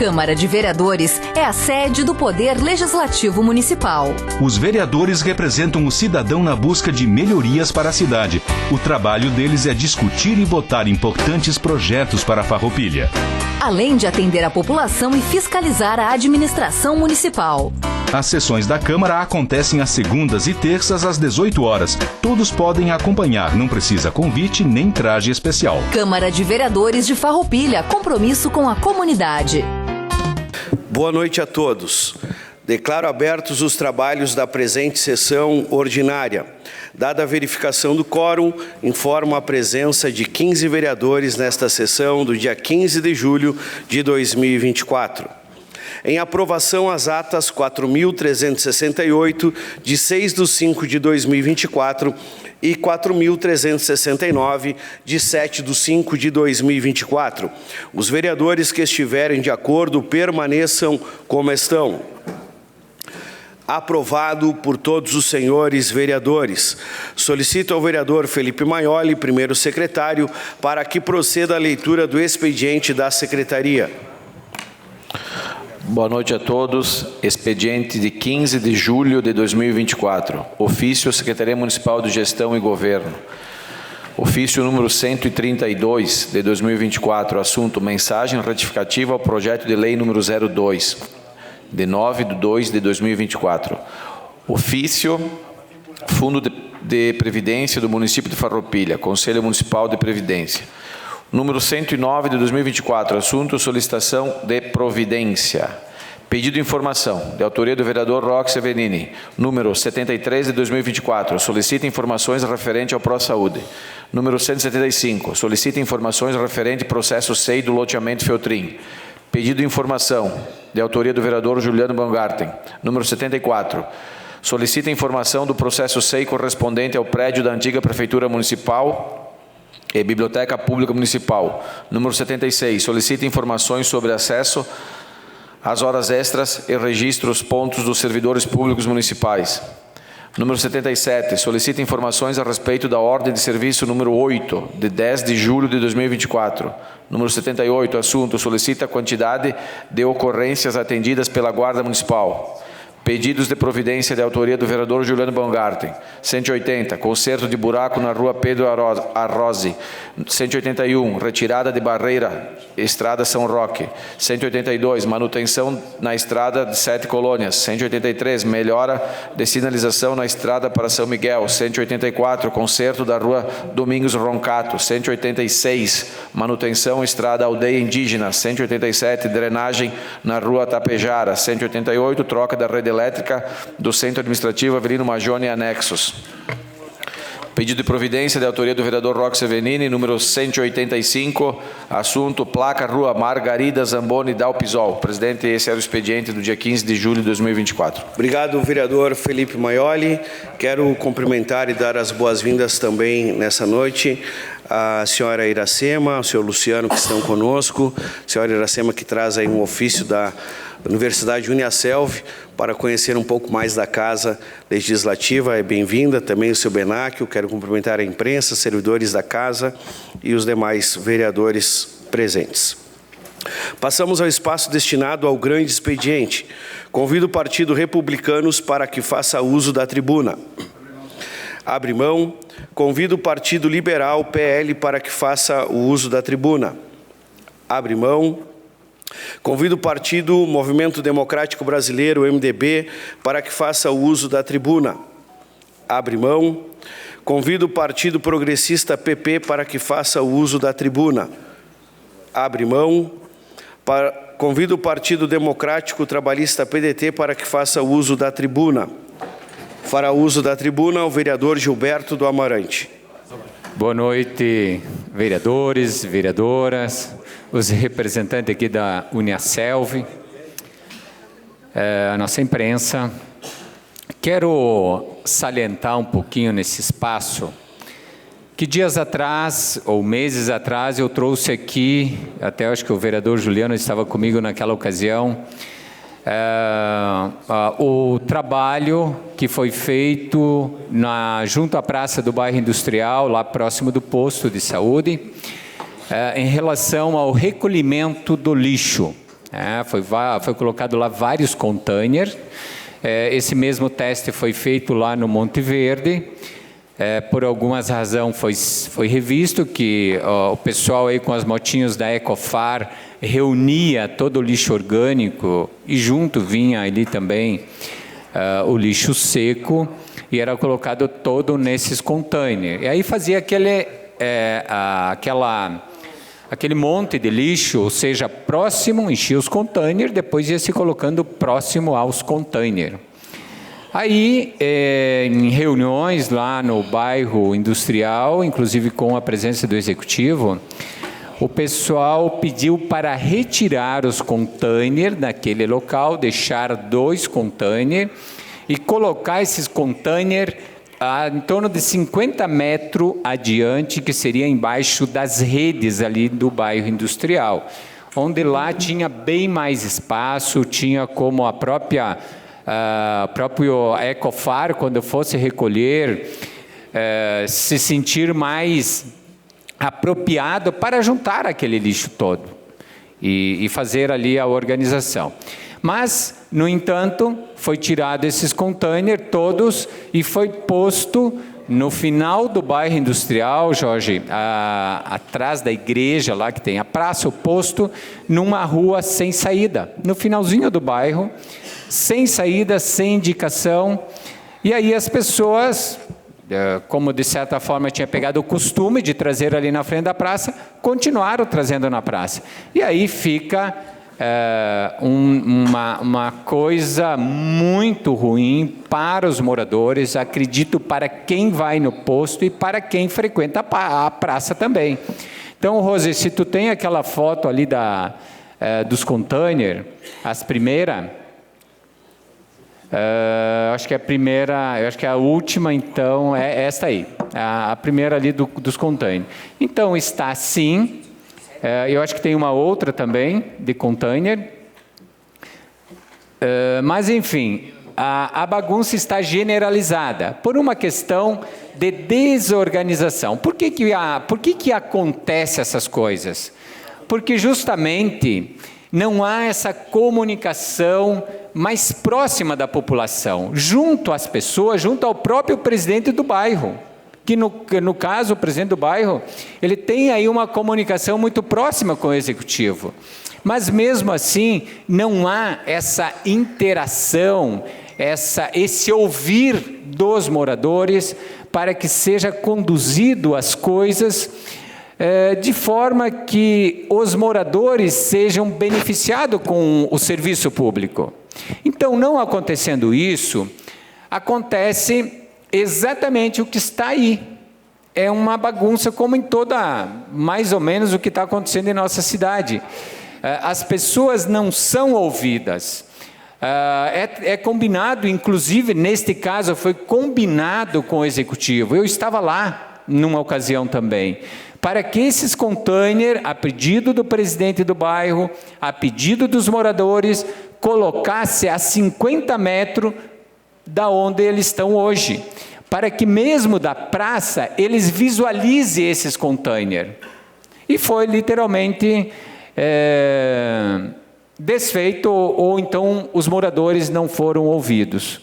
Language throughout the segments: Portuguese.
Câmara de Vereadores é a sede do Poder Legislativo Municipal. Os vereadores representam o cidadão na busca de melhorias para a cidade. O trabalho deles é discutir e votar importantes projetos para a Farroupilha. Além de atender a população e fiscalizar a administração municipal. As sessões da Câmara acontecem às segundas e terças às 18 horas. Todos podem acompanhar, não precisa convite nem traje especial. Câmara de Vereadores de Farroupilha, compromisso com a comunidade. Boa noite a todos. Declaro abertos os trabalhos da presente sessão ordinária. Dada a verificação do quórum, informo a presença de 15 vereadores nesta sessão do dia 15 de julho de 2024. Em aprovação as atas 4.368, de 6/5 de 2024 e 4.369, de 7/5 de 2024. Os vereadores que estiverem de acordo permaneçam como estão. Aprovado por todos os senhores vereadores. Solicito ao vereador Felipe Maioli, primeiro secretário, para que proceda a leitura do expediente da secretaria. Boa noite a todos. Expediente de 15 de julho de 2024. Ofício Secretaria Municipal de Gestão e Governo. Ofício número 132 de 2024. Assunto: mensagem ratificativa ao projeto de lei número 02, de 9/2 de 2024. Ofício Fundo de Previdência do município de Farroupilha. Conselho Municipal de Previdência. Número 109 de 2024, assunto solicitação de providência. Pedido de informação, de autoria do vereador Roque Severini. Número 73 de 2024, solicita informações referente ao ProSaúde. Número 175, solicita informações referente ao processo SEI do loteamento Feltrin. Pedido de informação, de autoria do vereador Juliano Baumgarten. Número 74, solicita informação do processo SEI correspondente ao prédio da antiga Prefeitura Municipal e Biblioteca Pública Municipal. Número 76, solicita informações sobre acesso às horas extras e registros pontos dos servidores públicos municipais. Número 77, solicita informações a respeito da ordem de serviço número 8, de 10 de julho de 2024. Número 78, assunto, solicita a quantidade de ocorrências atendidas pela Guarda Municipal. Pedidos de providência de autoria do vereador Juliano Baumgarten. 180, conserto de buraco na rua Pedro Arrose. 181, retirada de barreira, estrada São Roque. 182, manutenção na estrada de 7 colônias. 183, melhora de sinalização na estrada para São Miguel. 184, conserto da rua Domingos Roncato. 186, manutenção estrada Aldeia Indígena. 187, drenagem na rua Tapejara. 188, troca da rede elétrica do Centro Administrativo Avelino Majone e Anexos. Pedido de providência de autoria do vereador Roque Severini, número 185, assunto placa Rua Margarida Zamboni Dalpisol. Presidente, esse era o expediente do dia 15 de julho de 2024. Obrigado, vereador Felipe Maioli. Quero cumprimentar e dar as boas-vindas também nessa noite a senhora Iracema, o senhor Luciano, que estão conosco. A senhora Iracema, que traz aí um ofício da Universidade Uniaselv para conhecer um pouco mais da Casa Legislativa. É bem-vinda também o seu Benáquio. Quero cumprimentar a imprensa, servidores da Casa e os demais vereadores presentes. Passamos ao espaço destinado ao grande expediente. Convido o Partido Republicanos para que faça uso da tribuna. Abre mão. Convido o Partido Liberal, PL, para que faça o uso da tribuna. Abre mão. Convido o Partido Movimento Democrático Brasileiro, MDB, para que faça o uso da tribuna. Abre mão. Convido o Partido Progressista, PP, para que faça o uso da tribuna. Abre mão. Convido o Partido Democrático Trabalhista, PDT, para que faça o uso da tribuna. Fará uso da tribuna o vereador Gilberto do Amarante. Boa noite, vereadores, vereadoras, os representantes aqui da Uniaselv, a nossa imprensa. Quero salientar um pouquinho nesse espaço que dias atrás, ou meses atrás, eu trouxe aqui, até acho que o vereador Juliano estava comigo naquela ocasião, o trabalho que foi feito junto à Praça do Bairro Industrial, lá próximo do posto de saúde, em relação ao recolhimento do lixo. Foi colocado lá vários containers. Esse mesmo teste foi feito lá no Monte Verde. Por algumas razões foi revisto que o pessoal aí com as motinhos da Ecofar reunia todo o lixo orgânico e junto vinha ali também o lixo seco e era colocado todo nesses containers. E aí fazia aquele monte de lixo, ou seja, próximo, enchia os containers, depois ia se colocando próximo aos containers. Aí, em reuniões lá no bairro industrial, inclusive com a presença do executivo, o pessoal pediu para retirar os containers daquele local, deixar 2 containers e colocar esses containers em torno de 50 metros adiante, que seria embaixo das redes ali do bairro industrial, onde lá tinha bem mais espaço, tinha como o próprio Ecofar, quando fosse recolher, se sentir mais apropriado para juntar aquele lixo todo e fazer ali a organização. Mas, no entanto, foi tirado esses containers todos e foi posto no final do bairro industrial, Jorge, atrás da igreja lá que tem a praça, o posto, numa rua sem saída, no finalzinho do bairro, sem saída, sem indicação. E aí as pessoas, como de certa forma tinha pegado o costume de trazer ali na frente da praça, continuaram trazendo na praça. E aí fica uma coisa muito ruim para os moradores, acredito, para quem vai no posto e para quem frequenta a praça também. Então, Rose, se tu tem aquela foto ali dos containers, as primeiras, acho que a primeira, acho que a última, então, é esta aí, a primeira ali dos containers. Então, está assim. Eu acho que tem uma outra também, de container. Mas, enfim, a bagunça está generalizada por uma questão de desorganização. Por que acontece essas coisas? Porque justamente não há essa comunicação mais próxima da população, junto às pessoas, junto ao próprio presidente do bairro. Que no caso, o presidente do bairro, ele tem aí uma comunicação muito próxima com o executivo. Mas mesmo assim, não há essa interação, esse ouvir dos moradores para que seja conduzido as coisas de forma que os moradores sejam beneficiados com o serviço público. Então, não acontecendo isso, acontece exatamente o que está aí. É uma bagunça como em mais ou menos o que está acontecendo em nossa cidade. As pessoas não são ouvidas. É combinado, inclusive neste caso foi combinado com o executivo. Eu estava lá numa ocasião também, para que esses containers, a pedido do presidente do bairro, a pedido dos moradores, colocasse a 50 metros da onde eles estão hoje, para que mesmo da praça eles visualizem esses containers. E foi literalmente desfeito, ou então os moradores não foram ouvidos.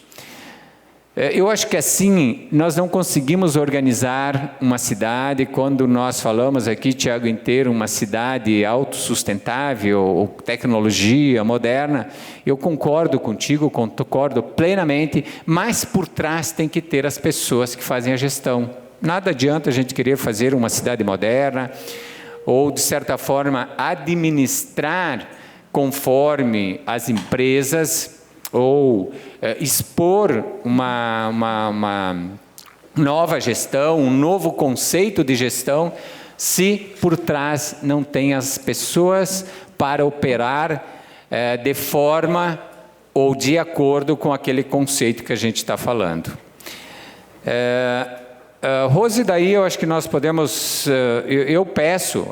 Eu acho que assim nós não conseguimos organizar uma cidade. Quando nós falamos aqui, Tiago, em ter uma cidade autossustentável, tecnologia moderna, eu concordo contigo, concordo plenamente, mas por trás tem que ter as pessoas que fazem a gestão. Nada adianta a gente querer fazer uma cidade moderna ou, de certa forma, administrar conforme as empresas, ou expor uma nova gestão, um novo conceito de gestão, se por trás não tem as pessoas para operar de forma ou de acordo com aquele conceito que a gente está falando. Rose, daí eu acho que nós podemos, eu peço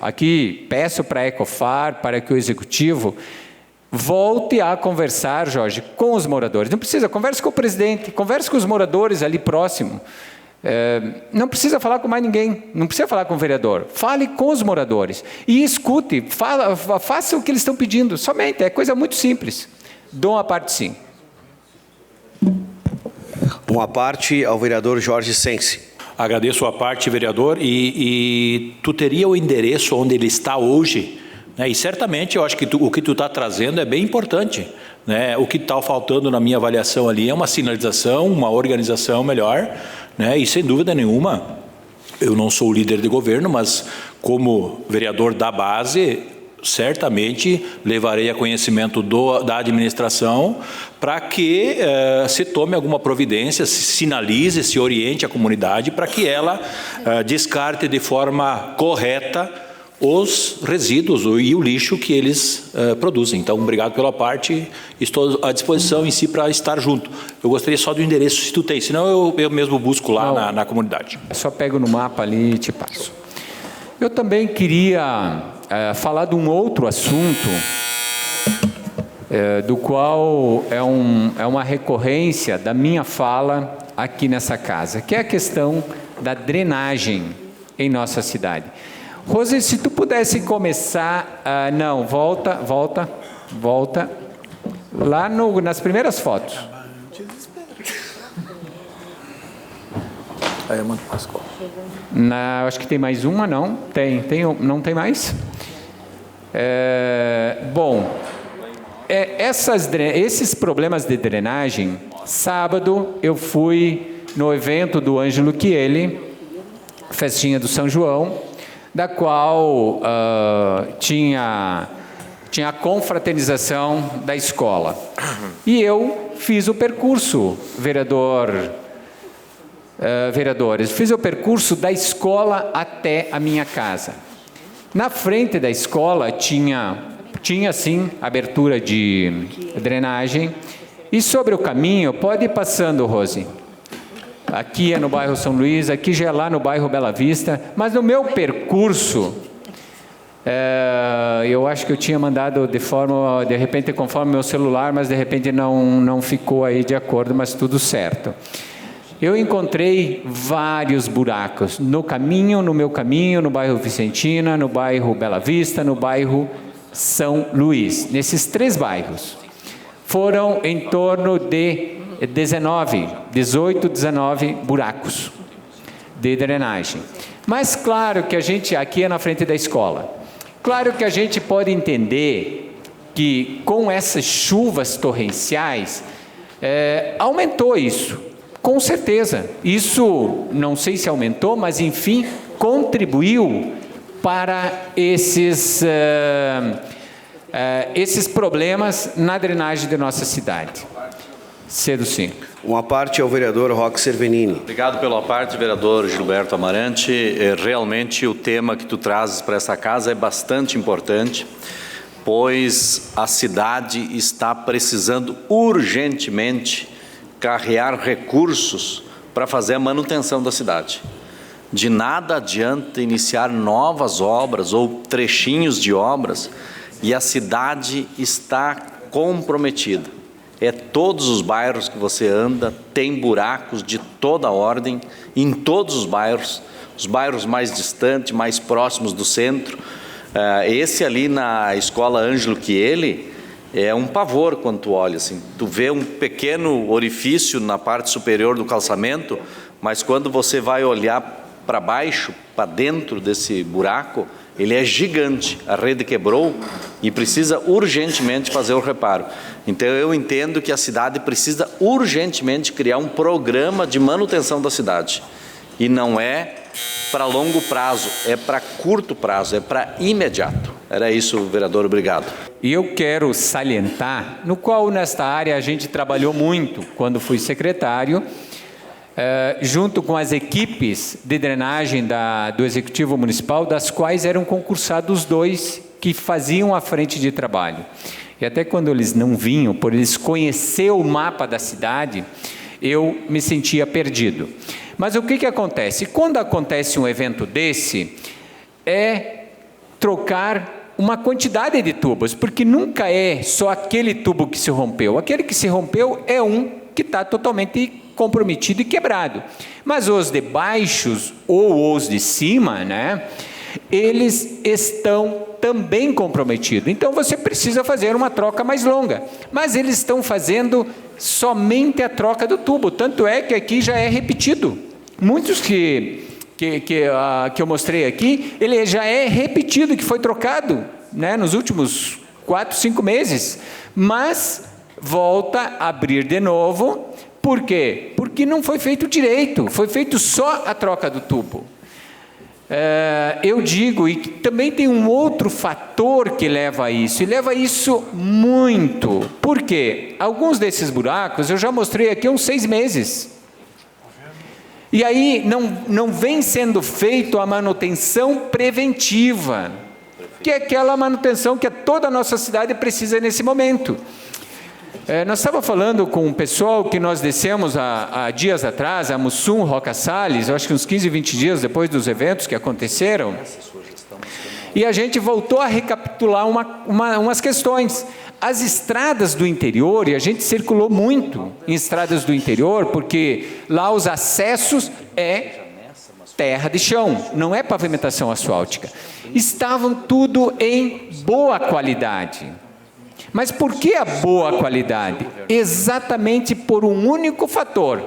para a Ecofar, para que o executivo volte a conversar, Jorge, com os moradores. Não precisa, converse com o presidente, converse com os moradores ali próximo. Não precisa falar com mais ninguém, não precisa falar com o vereador. Fale com os moradores e escute, faça o que eles estão pedindo. Somente, é coisa muito simples. Dou uma parte sim. Uma parte ao vereador Jorge Sense. Agradeço a parte, vereador, e tu teria o endereço onde ele está hoje, né? E certamente eu acho que o que tu está trazendo é bem importante, né? O que está faltando na minha avaliação ali é uma sinalização, uma organização melhor, né? E sem dúvida nenhuma, eu não sou o líder de governo, mas como vereador da base, certamente levarei a conhecimento da administração para que se tome alguma providência, se sinalize, se oriente a comunidade para que ela descarte de forma correta os resíduos e o lixo que eles produzem. Então, obrigado pela parte, estou à disposição em si para estar junto. Eu gostaria só do endereço, se tu tem, senão eu mesmo busco lá na comunidade. Só pego no mapa ali e te passo. Eu também queria falar de um outro assunto, do qual é uma recorrência da minha fala aqui nessa casa, que é a questão da drenagem em nossa cidade. Rose, se tu pudesse começar... não, volta. Lá nas primeiras fotos. Acho que tem mais uma, não? Não tem mais? Bom, esses problemas de drenagem, sábado eu fui no evento do Ângelo Chieli, festinha do São João, da qual tinha a confraternização da escola. E eu fiz o percurso, vereadores, fiz o percurso da escola até a minha casa. Na frente da escola tinha sim abertura de drenagem, e sobre o caminho, pode ir passando, Rose. Aqui é no bairro São Luís, aqui já é lá no bairro Bela Vista, mas no meu percurso, eu acho que eu tinha mandado de repente conforme meu celular, mas de repente não ficou aí de acordo, mas tudo certo. Eu encontrei vários buracos no meu caminho, no bairro Vicentina, no bairro Bela Vista, no bairro São Luís. Nesses 3 bairros, foram em torno de 18, 19 buracos de drenagem. Mas claro que a gente, aqui é na frente da escola, claro que a gente pode entender que com essas chuvas torrenciais, aumentou isso. Com certeza, isso não sei se aumentou, mas enfim, contribuiu para esses problemas na drenagem de nossa cidade. Cedo sim. Uma parte ao vereador Roque Cervenini. Obrigado pela parte, vereador Gilberto Amarante. Realmente o tema que tu trazes para essa casa é bastante importante, pois a cidade está precisando urgentemente carregar recursos para fazer a manutenção da cidade. De nada adianta iniciar novas obras ou trechinhos de obras e a cidade está comprometida. Todos os bairros que você anda tem buracos de toda ordem, em todos os bairros mais distantes, mais próximos do centro. Esse ali na escola Ângelo Chieli, é um pavor quando tu olha, assim. Tu vê um pequeno orifício na parte superior do calçamento, mas quando você vai olhar para baixo, para dentro desse buraco, ele é gigante. A rede quebrou e precisa urgentemente fazer o reparo. Então eu entendo que a cidade precisa urgentemente criar um programa de manutenção da cidade. E não é para longo prazo, é para curto prazo, é para imediato. Era isso, vereador, obrigado. E eu quero salientar, no qual nesta área a gente trabalhou muito quando fui secretário, junto com as equipes de drenagem do Executivo Municipal, das quais eram concursados 2 que faziam a frente de trabalho. E até quando eles não vinham, por eles conhecer o mapa da cidade, eu me sentia perdido. Mas o que acontece? Quando acontece um evento desse, é trocar uma quantidade de tubos, porque nunca é só aquele tubo que se rompeu. Aquele que se rompeu é um que está totalmente comprometido e quebrado. Mas os de baixos ou os de cima, né, eles estão também comprometidos. Então você precisa fazer uma troca mais longa. Mas eles estão fazendo somente a troca do tubo. Tanto é que aqui já é repetido. Muitos que eu mostrei aqui, ele já é repetido, que foi trocado, né, nos últimos 4, 5 meses. Mas volta a abrir de novo. Por quê? Porque não foi feito direito. Foi feito só a troca do tubo. Eu digo, e também tem um outro fator que leva a isso, e leva a isso muito. Por quê? Alguns desses buracos eu já mostrei aqui há uns 6 meses. E aí não vem sendo feito a manutenção preventiva, que é aquela manutenção que toda a nossa cidade precisa nesse momento. Nós estávamos falando com um pessoal que nós descemos há dias atrás, a Mussum, Roca Salles, eu acho que uns 15, 20 dias depois dos eventos que aconteceram, e a gente voltou a recapitular umas questões. As estradas do interior, e a gente circulou muito em estradas do interior, porque lá os acessos é terra de chão, não é pavimentação asfáltica. Estavam tudo em boa qualidade. Mas por que a boa qualidade? Exatamente por um único fator,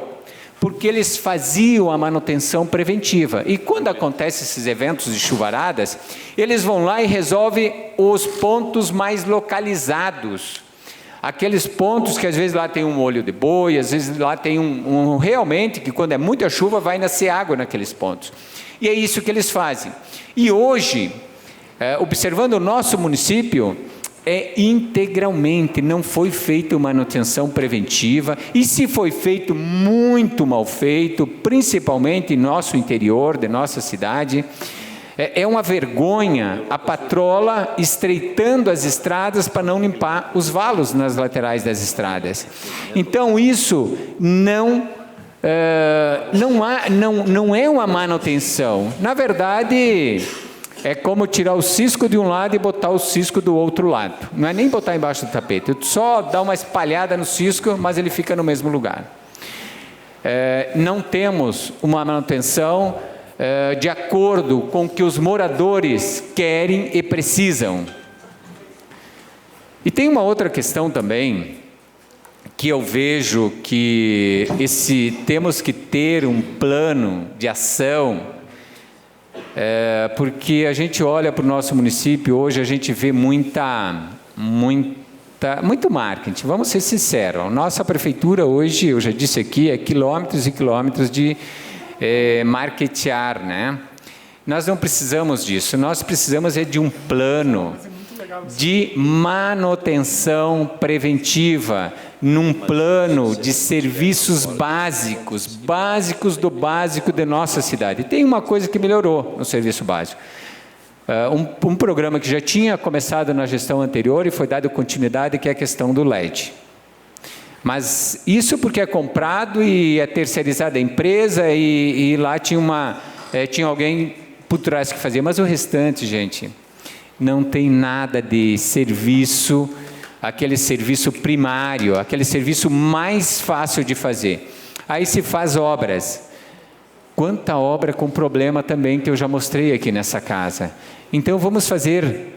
porque eles faziam a manutenção preventiva. E quando acontecem esses eventos de chuvaradas, eles vão lá e resolvem os pontos mais localizados. Aqueles pontos que às vezes lá tem um olho de boi, às vezes lá tem realmente, que quando é muita chuva vai nascer água naqueles pontos. E é isso que eles fazem. E hoje, observando o nosso município, integralmente, não foi feita manutenção preventiva, e se foi feito, muito mal feito, principalmente em nosso interior, de nossa cidade. É uma vergonha a patrola estreitando as estradas para não limpar os valos nas laterais das estradas. Então isso não é uma manutenção. Na verdade, é como tirar o cisco de um lado e botar o cisco do outro lado. Não é nem botar embaixo do tapete, só dá uma espalhada no cisco, mas ele fica no mesmo lugar. Não temos uma manutenção de acordo com o que os moradores querem e precisam. E tem uma outra questão também, que eu vejo que temos que ter um plano de ação, porque a gente olha para o nosso município, hoje a gente vê muito marketing, vamos ser sinceros. Nossa prefeitura hoje, eu já disse aqui, é quilômetros e quilômetros de marketear, né? Nós não precisamos disso, nós precisamos de um plano de manutenção preventiva, num plano de serviços básicos do básico de nossa cidade. Tem uma coisa que melhorou no serviço básico. Um programa que já tinha começado na gestão anterior e foi dado continuidade, que é a questão do LED. Mas isso porque é comprado e é terceirizada a empresa e lá tinha alguém por trás que fazia. Mas o restante, gente, não tem nada de serviço, aquele serviço primário, aquele serviço mais fácil de fazer. Aí se faz obras. Quanta obra com problema também que eu já mostrei aqui nessa casa. Então vamos fazer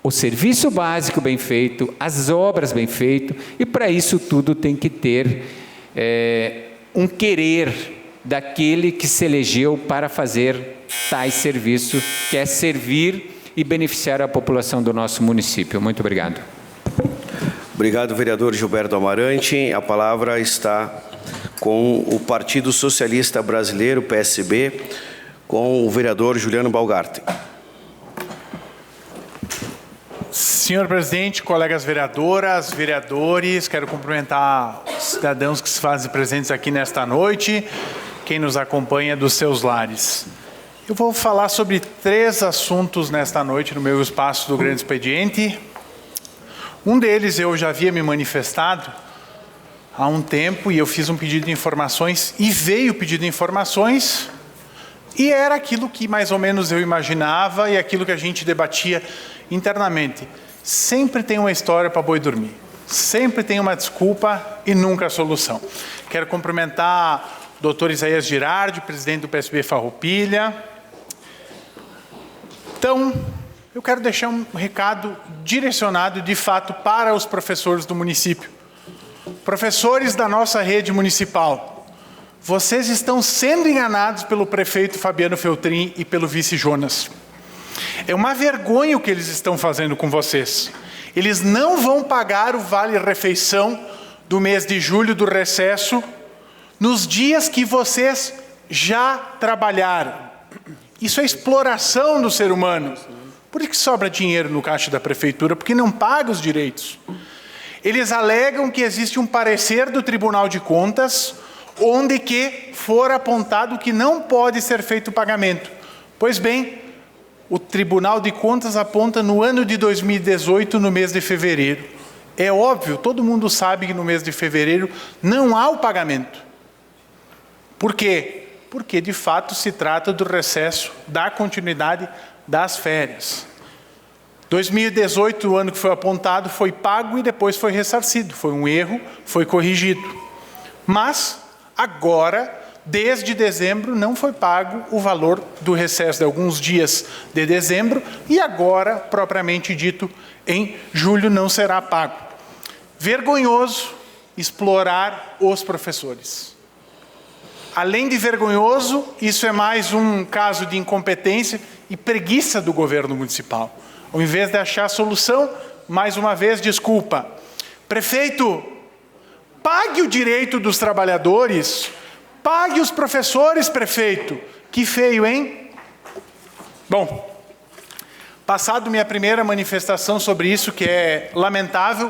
o serviço básico bem feito, as obras bem feitas, e para isso tudo tem que ter um querer daquele que se elegeu para fazer tais serviços, que é servir e beneficiar a população do nosso município. Muito obrigado. Obrigado, vereador Gilberto Amarante. A palavra está com o Partido Socialista Brasileiro, PSB, com o vereador Juliano Balgarte. Senhor presidente, colegas vereadoras, vereadores, quero cumprimentar os cidadãos que se fazem presentes aqui nesta noite, quem nos acompanha dos seus lares. Eu vou falar sobre 3 assuntos nesta noite no meu espaço do Grande Expediente. Um deles eu já havia me manifestado há um tempo e eu fiz um pedido de informações e veio o pedido de informações e era aquilo que mais ou menos eu imaginava e aquilo que a gente debatia internamente. Sempre tem uma história para boi dormir. Sempre tem uma desculpa e nunca a solução. Quero cumprimentar o Dr. Isaías Girardi, presidente do PSB Farroupilha. Então, eu quero deixar um recado direcionado, de fato, para os professores do município. Professores da nossa rede municipal, vocês estão sendo enganados pelo prefeito Fabiano Feltrin e pelo vice Jonas. É uma vergonha o que eles estão fazendo com vocês. Eles não vão pagar o vale-refeição do mês de julho do recesso nos dias que vocês já trabalharam. Isso é exploração do ser humano. Por isso que sobra dinheiro no caixa da prefeitura, porque não paga os direitos. Eles alegam que existe um parecer do Tribunal de Contas, onde que for apontado que não pode ser feito o pagamento. Pois bem, o Tribunal de Contas aponta no ano de 2018, no mês de fevereiro. É óbvio, todo mundo sabe que no mês de fevereiro não há o pagamento. Por quê? Porque, de fato, se trata do recesso, da continuidade das férias. 2018, o ano que foi apontado, foi pago e depois foi ressarcido. Foi um erro, foi corrigido. Mas, agora, desde dezembro, não foi pago o valor do recesso de alguns dias de dezembro e agora, propriamente dito, em julho não será pago. Vergonhoso explorar os professores. Além de vergonhoso, isso é mais um caso de incompetência e preguiça do governo municipal. Ao invés de achar a solução, mais uma vez, desculpa. Prefeito, pague o direito dos trabalhadores. Pague os professores, prefeito. Que feio, hein? Bom, passado minha primeira manifestação sobre isso, que é lamentável,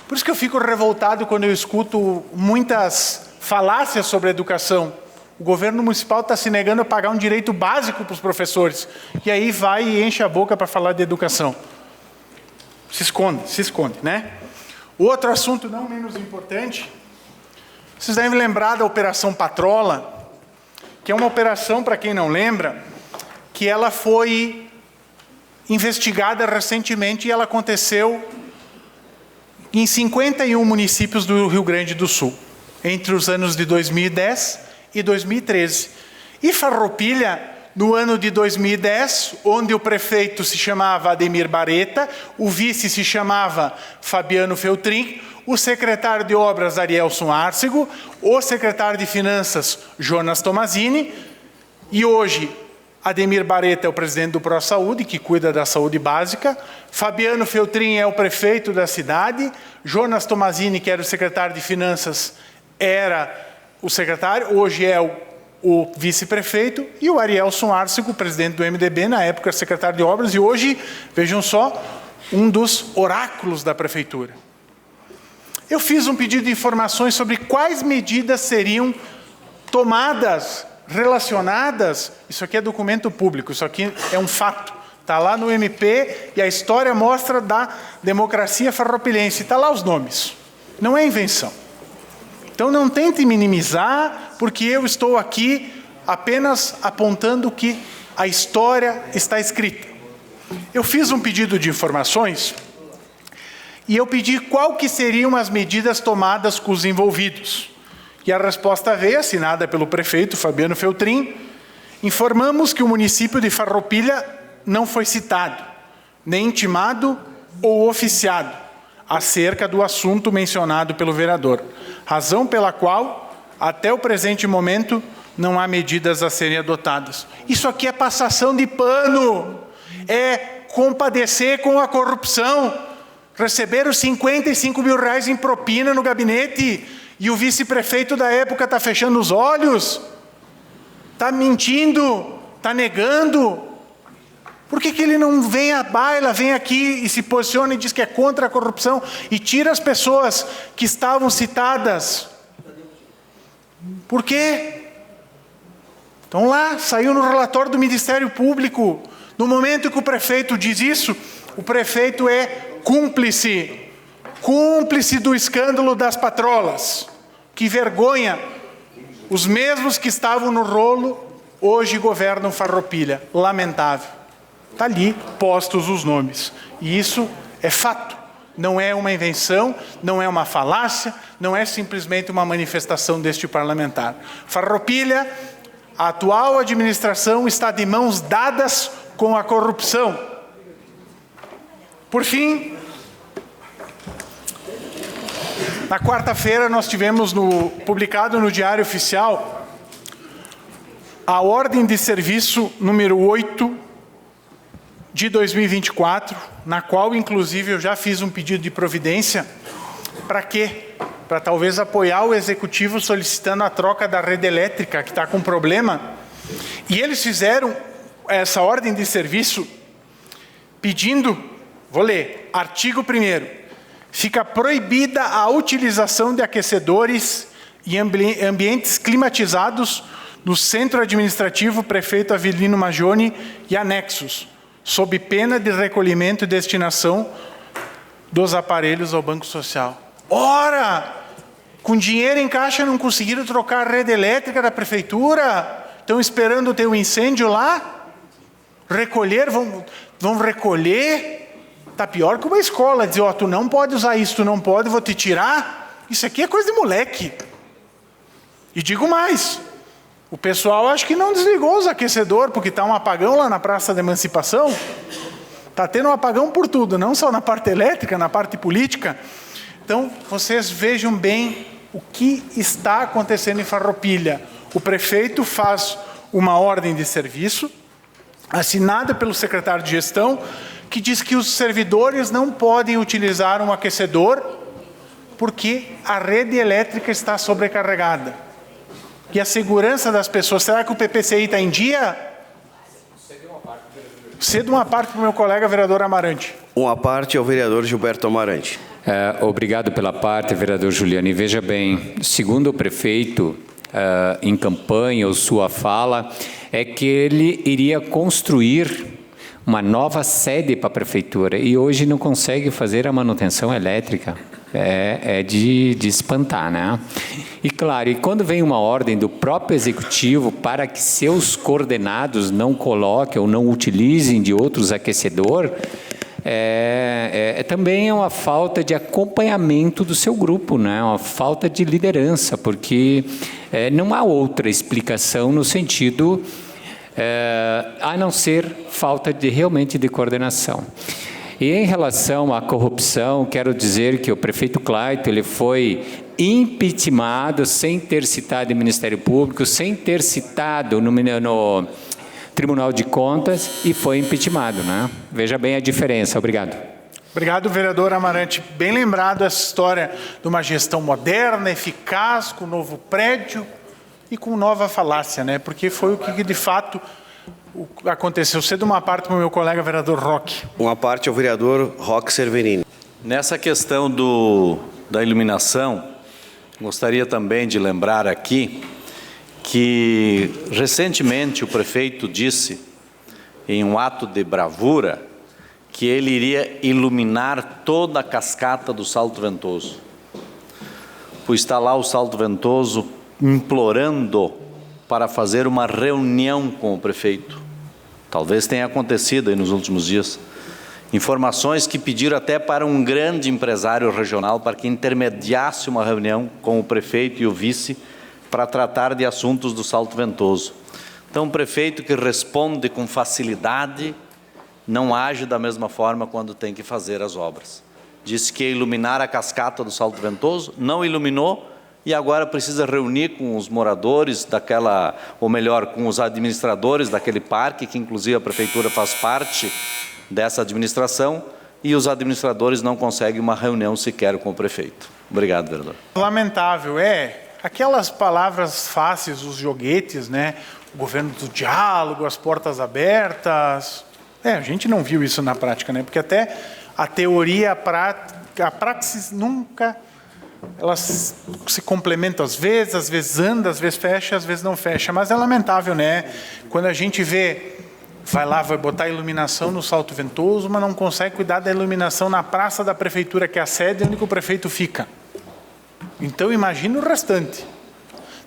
por isso que eu fico revoltado quando eu escuto muitas falácias sobre educação. O governo municipal está se negando a pagar um direito básico para os professores. E aí vai e enche a boca para falar de educação. Se esconde, né? Outro assunto não menos importante. Vocês devem lembrar da Operação Patrola, que é uma operação, para quem não lembra, que ela foi investigada recentemente e ela aconteceu em 51 municípios do Rio Grande do Sul, entre os anos de 2010 e 2013. E Farroupilha, no ano de 2010, onde o prefeito se chamava Ademir Bareta, o vice se chamava Fabiano Feltrin, o secretário de Obras, Arielson Arcego, o secretário de Finanças, Jonas Tomazini, e hoje Ademir Bareta é o presidente do ProSaúde, que cuida da saúde básica, Fabiano Feltrin é o prefeito da cidade, Jonas Tomazini, que era o secretário de Finanças, era o secretário, hoje é o vice-prefeito, e o Arielson Arcego, presidente do MDB, na época secretário de Obras, e hoje, vejam só, um dos oráculos da prefeitura. Eu fiz um pedido de informações sobre quais medidas seriam tomadas, relacionadas, isso aqui é documento público, isso aqui é um fato, está lá no MP e a história mostra da democracia farroupilhense, está lá os nomes, não é invenção. Então não tente minimizar, porque eu estou aqui apenas apontando que a história está escrita. Eu fiz um pedido de informações e eu pedi qual que seriam as medidas tomadas com os envolvidos. E a resposta veio, assinada pelo prefeito Fabiano Feltrin. Informamos que o município de Farroupilha não foi citado, nem intimado ou oficiado, acerca do assunto mencionado pelo vereador. Razão pela qual, até o presente momento, não há medidas a serem adotadas. Isso aqui é passação de pano, é compadecer com a corrupção. Receberam 55 mil reais em propina no gabinete e o vice-prefeito da época está fechando os olhos, está mentindo, está negando. Por que ele não vem à baila, vem aqui e se posiciona e diz que é contra a corrupção e tira as pessoas que estavam citadas? Por quê? Então lá, saiu no relatório do Ministério Público. No momento que o prefeito diz isso, o prefeito é cúmplice do escândalo das patrolas. Que vergonha! Os mesmos que estavam no rolo, hoje governam Farroupilha. Lamentável. Está ali postos os nomes. E isso é fato. Não é uma invenção, não é uma falácia, não é simplesmente uma manifestação deste parlamentar. Farroupilha, a atual administração está de mãos dadas com a corrupção. Por fim, na quarta-feira nós tivemos publicado no Diário Oficial a ordem de serviço número 8 de 2024, na qual, inclusive, eu já fiz um pedido de providência. Para quê? Para talvez apoiar o Executivo solicitando a troca da rede elétrica, que está com problema. E eles fizeram essa ordem de serviço pedindo, vou ler, artigo 1º, fica proibida a utilização de aquecedores em ambientes climatizados no Centro Administrativo Prefeito Avelino Maggioni e anexos, sob pena de recolhimento e destinação dos aparelhos ao Banco Social. Ora, com dinheiro em caixa não conseguiram trocar a rede elétrica da prefeitura? Estão esperando ter um incêndio lá? Recolher, vão recolher? Está pior que uma escola, dizer, ó, tu não pode usar isso, tu não pode, vou te tirar. Isso aqui é coisa de moleque. E digo mais, o pessoal acho que não desligou os aquecedores, porque está um apagão lá na Praça da Emancipação. Está tendo um apagão por tudo, não só na parte elétrica, na parte política. Então, vocês vejam bem o que está acontecendo em Farroupilha. O prefeito faz uma ordem de serviço, assinada pelo secretário de gestão, que diz que os servidores não podem utilizar um aquecedor porque a rede elétrica está sobrecarregada. E a segurança das pessoas, será que o PPCI está em dia? Cedo uma parte para o meu colega vereador Amarante. Uma parte ao vereador Gilberto Amarante. Obrigado pela parte, vereador Juliano. E veja bem, segundo o prefeito, em campanha, ou sua fala, é que ele iria construir uma nova sede para a prefeitura e hoje não consegue fazer a manutenção elétrica. É de espantar, né? E claro, e quando vem uma ordem do próprio executivo para que seus coordenados não coloquem ou não utilizem de outros aquecedores, também é uma falta de acompanhamento do seu grupo, né? Uma falta de liderança, porque não há outra explicação no sentido a não ser falta realmente de coordenação. E em relação à corrupção, quero dizer que o prefeito Clayton, ele foi impeachmentado sem ter citado o Ministério Público, sem ter citado no Tribunal de Contas e foi impeachmentado, né? Veja bem a diferença. Obrigado. Obrigado, vereador Amarante. Bem lembrado essa história de uma gestão moderna, eficaz, com novo prédio e com nova falácia, né? Porque foi o que de fato aconteceu. Cedo uma parte para o meu colega vereador Roque. Uma parte ao vereador Roque Cerverini. Nessa questão da iluminação, gostaria também de lembrar aqui que recentemente o prefeito disse, em um ato de bravura, que ele iria iluminar toda a cascata do Salto Ventoso. Pois está lá o Salto Ventoso implorando para fazer uma reunião com o prefeito. Talvez tenha acontecido aí nos últimos dias. Informações que pediram até para um grande empresário regional para que intermediasse uma reunião com o prefeito e o vice para tratar de assuntos do Salto Ventoso. Então, um prefeito que responde com facilidade não age da mesma forma quando tem que fazer as obras. Disse que ia iluminar a cascata do Salto Ventoso, não iluminou, e agora precisa reunir com os moradores daquela, ou melhor, com os administradores daquele parque, que inclusive a prefeitura faz parte dessa administração, e os administradores não conseguem uma reunião sequer com o prefeito. Obrigado, vereador. Lamentável, aquelas palavras fáceis, os joguetes, né? O governo do diálogo, as portas abertas. A gente não viu isso na prática, né? Porque até a teoria, a praxis nunca... Elas se complementam às vezes anda, às vezes fecha, às vezes não fecha. Mas é lamentável, né? Quando a gente vê, vai botar iluminação no Salto Ventoso, mas não consegue cuidar da iluminação na praça da prefeitura, que é a sede onde o prefeito fica. Então, imagina o restante.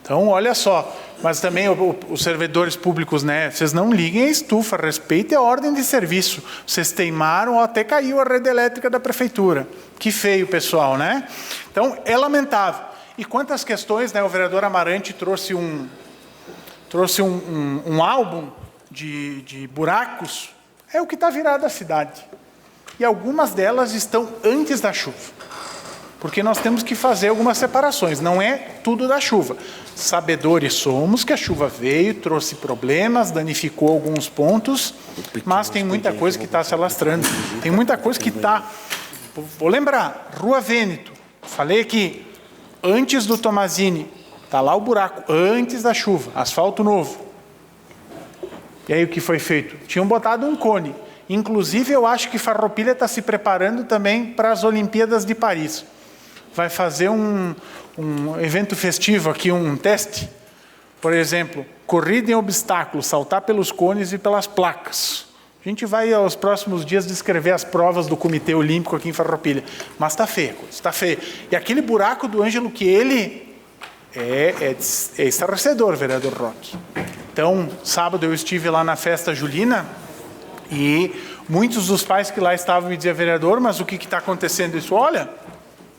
Então, olha só, mas também os servidores públicos, né? Vocês não liguem a estufa, respeitem a ordem de serviço. Vocês teimaram, até caiu a rede elétrica da prefeitura. Que feio, pessoal, né? Então, é lamentável. E quantas questões, né? O vereador Amarante trouxe um álbum de buracos. É o que está virado a cidade. E algumas delas estão antes da chuva. Porque nós temos que fazer algumas separações. Não é tudo da chuva. Sabedores somos que a chuva veio, trouxe problemas, danificou alguns pontos, mas tem muita coisa que está se alastrando. Tem muita coisa que está... Vou lembrar, Rua Vêneto. Falei aqui, antes do Tomazini, está lá o buraco, antes da chuva, asfalto novo. E aí o que foi feito? Tinham botado um cone. Inclusive, eu acho que Farroupilha está se preparando também para as Olimpíadas de Paris. Vai fazer um evento festivo aqui, um teste. Por exemplo, corrida em obstáculos, saltar pelos cones e pelas placas. A gente vai, aos próximos dias, descrever as provas do Comitê Olímpico aqui em Farroupilha. Mas está feio, está feio. E aquele buraco do Ângelo Chieli é estarrecedor, vereador Roque. Então, sábado eu estive lá na festa julina e muitos dos pais que lá estavam me diziam, vereador, mas o que está acontecendo isso? Olha,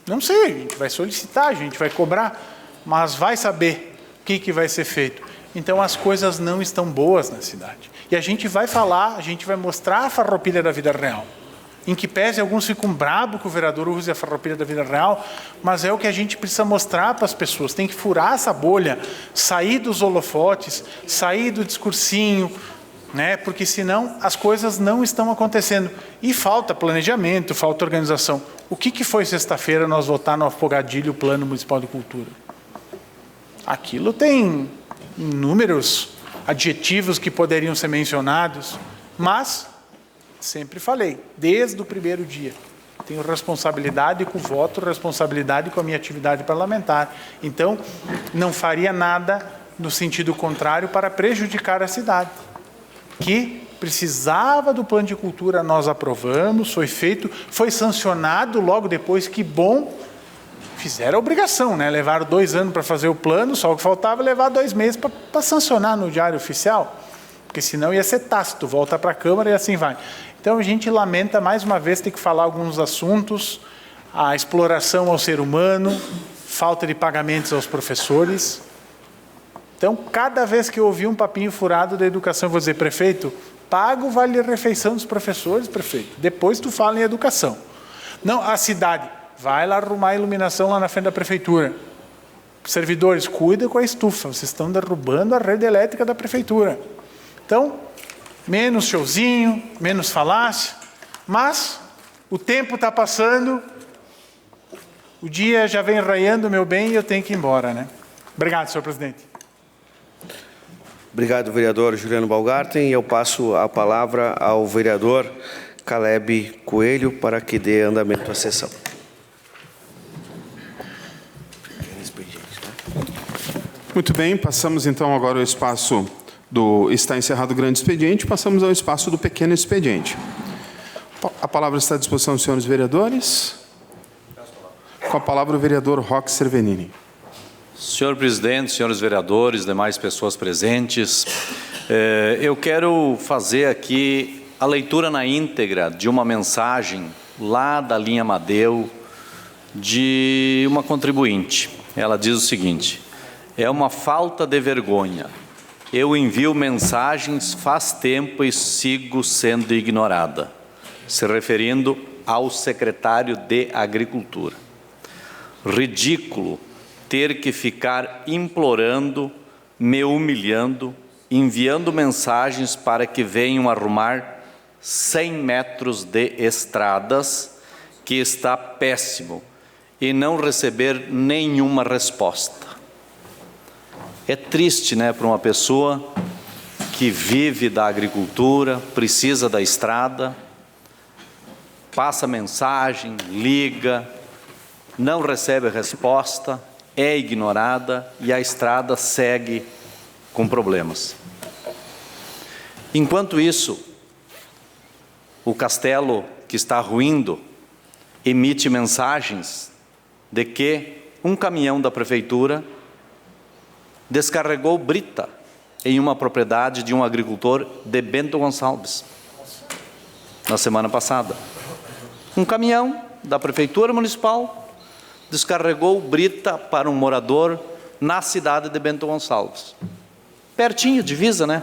não sei, a gente vai solicitar, a gente vai cobrar, mas vai saber o que vai ser feito. Então, as coisas não estão boas na cidade. E a gente vai falar, a gente vai mostrar a Farroupilha da vida real. Em que pese, alguns ficam bravos que o vereador use a Farroupilha da vida real, mas é o que a gente precisa mostrar para as pessoas. Tem que furar essa bolha, sair dos holofotes, sair do discursinho, né? Porque senão as coisas não estão acontecendo. E falta planejamento, falta organização. O que foi sexta-feira nós votar no Afogadilho o Plano Municipal de Cultura? Aquilo tem inúmeros adjetivos que poderiam ser mencionados, mas, sempre falei, desde o primeiro dia, tenho responsabilidade com o voto, responsabilidade com a minha atividade parlamentar. Então, não faria nada no sentido contrário para prejudicar a cidade, que precisava do plano de cultura, nós aprovamos, foi feito, foi sancionado logo depois, que bom, fizeram a obrigação, né? Levaram 2 anos para fazer o plano, só o que faltava levar 2 meses para sancionar no Diário Oficial, porque senão ia ser tácito, volta para a Câmara e assim vai. Então a gente lamenta mais uma vez ter que falar alguns assuntos, a exploração ao ser humano, falta de pagamentos aos professores. Então, cada vez que eu ouvir um papinho furado da educação, eu vou dizer, prefeito, paga o vale-refeição dos professores, prefeito. Depois tu fala em educação. Não, a cidade, vai lá arrumar a iluminação lá na frente da prefeitura. Servidores, cuida com a estufa, vocês estão derrubando a rede elétrica da prefeitura. Então, menos showzinho, menos falácia, mas o tempo está passando, o dia já vem raiando, meu bem, e eu tenho que ir embora, né? Obrigado, senhor presidente. Obrigado, vereador Juliano Balgarten. E eu passo a palavra ao vereador Caleb Coelho para que dê andamento à sessão. Muito bem, passamos então agora ao espaço do... Está encerrado o grande expediente, passamos ao espaço do pequeno expediente. A palavra está à disposição dos senhores vereadores. Com a palavra o vereador Roque Cervenini. Senhor presidente, senhores vereadores, demais pessoas presentes, eu quero fazer aqui a leitura na íntegra de uma mensagem lá da linha Amadeu de uma contribuinte. Ela diz o seguinte: é uma falta de vergonha. Eu envio mensagens faz tempo e sigo sendo ignorada. Se referindo ao secretário de Agricultura. Ridículo ter que ficar implorando, me humilhando, enviando mensagens para que venham arrumar 100 metros de estradas, que está péssimo, e não receber nenhuma resposta. É triste, né, para uma pessoa que vive da agricultura, precisa da estrada, passa mensagem, liga, não recebe resposta, é ignorada e a estrada segue com problemas. Enquanto isso, o castelo que está ruindo emite mensagens de que um caminhão da prefeitura descarregou brita em uma propriedade de um agricultor de Bento Gonçalves, na semana passada. Um caminhão da Prefeitura Municipal descarregou brita para um morador na cidade de Bento Gonçalves. Pertinho, divisa, né?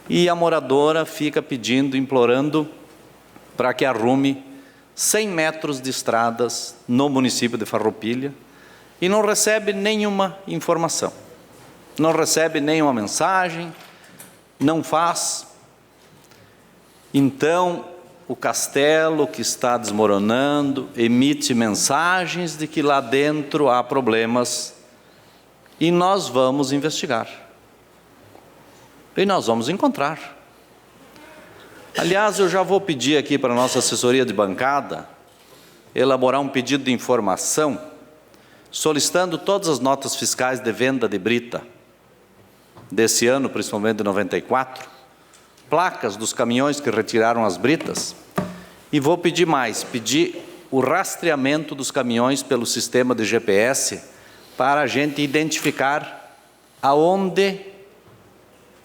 E a moradora fica pedindo, implorando, para que arrume 100 metros de estradas no município de Farroupilha e não recebe nenhuma informação. Não recebe nenhuma mensagem, não faz. Então, o castelo que está desmoronando emite mensagens de que lá dentro há problemas e nós vamos investigar. E nós vamos encontrar. Aliás, eu já vou pedir aqui para a nossa assessoria de bancada elaborar um pedido de informação solicitando todas as notas fiscais de venda de brita desse ano, principalmente de 94, placas dos caminhões que retiraram as britas, e vou pedir mais, pedir o rastreamento dos caminhões pelo sistema de GPS para a gente identificar aonde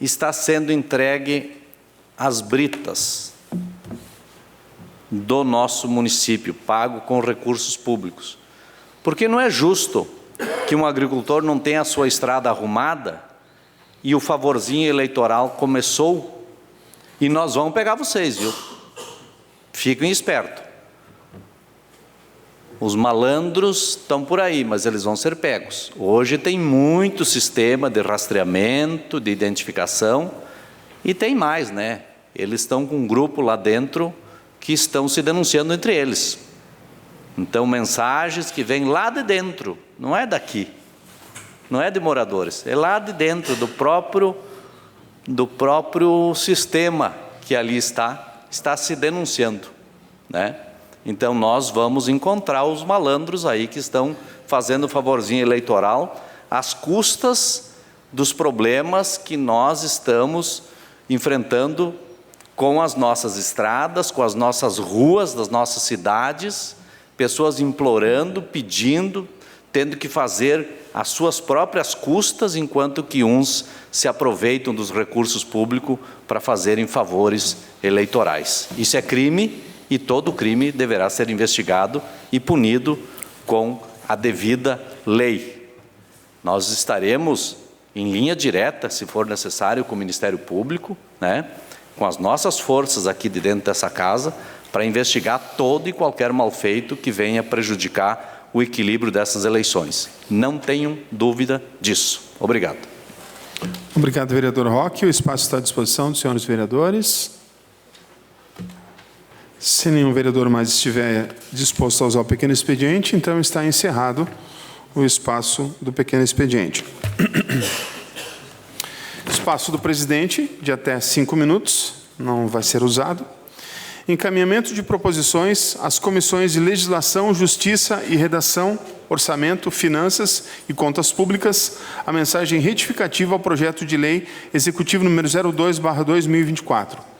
está sendo entregue as britas do nosso município, pago com recursos públicos. Porque não é justo que um agricultor não tenha a sua estrada arrumada e o favorzinho eleitoral começou e nós vamos pegar vocês, viu? Fiquem espertos. Os malandros estão por aí, mas eles vão ser pegos. Hoje tem muito sistema de rastreamento, de identificação, e tem mais, né? Eles estão com um grupo lá dentro que estão se denunciando entre eles. Então, mensagens que vêm lá de dentro, não é daqui, não é de moradores, é lá de dentro do próprio sistema que ali está se denunciando, né? Então, nós vamos encontrar os malandros aí que estão fazendo favorzinho eleitoral às custas dos problemas que nós estamos enfrentando com as nossas estradas, com as nossas ruas das nossas cidades, pessoas implorando, pedindo, tendo que fazer as suas próprias custas, enquanto que uns se aproveitam dos recursos públicos para fazerem favores eleitorais. Isso é crime e todo crime deverá ser investigado e punido com a devida lei. Nós estaremos em linha direta, se for necessário, com o Ministério Público, né, com as nossas forças aqui de dentro dessa casa, para investigar todo e qualquer malfeito que venha prejudicar o equilíbrio dessas eleições. Não tenham dúvida disso. Obrigado. Obrigado, vereador Roque. O espaço está à disposição dos senhores vereadores. Se nenhum vereador mais estiver disposto a usar o pequeno expediente, então está encerrado o espaço do pequeno expediente. Espaço do presidente, de até 5 minutos, não vai ser usado. Encaminhamento de proposições às comissões de Legislação, Justiça e Redação, Orçamento, Finanças e Contas Públicas, a mensagem retificativa ao projeto de lei executivo número 02/2024.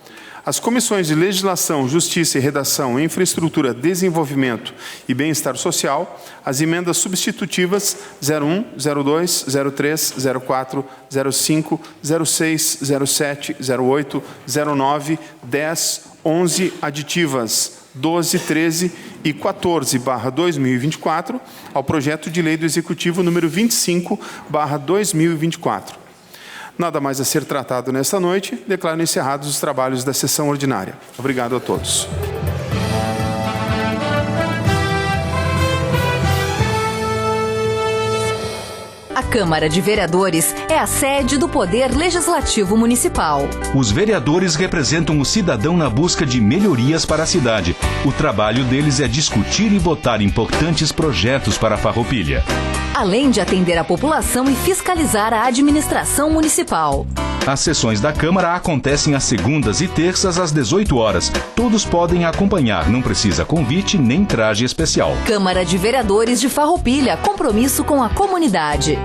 As comissões de Legislação, Justiça e Redação, Infraestrutura, Desenvolvimento e Bem-Estar Social, as emendas substitutivas 01, 02, 03, 04, 05, 06, 07, 08, 09, 10, 11, aditivas 12, 13 e 14/2024, ao projeto de lei do Executivo número 25/2024. Nada mais a ser tratado nesta noite, declaro encerrados os trabalhos da sessão ordinária. Obrigado a todos. A Câmara de Vereadores é a sede do Poder Legislativo Municipal. Os vereadores representam o cidadão na busca de melhorias para a cidade. O trabalho deles é discutir e votar importantes projetos para a Farroupilha, além de atender a população e fiscalizar a administração municipal. As sessões da Câmara acontecem às segundas e terças às 18 horas. Todos podem acompanhar, não precisa convite nem traje especial. Câmara de Vereadores de Farroupilha, compromisso com a comunidade.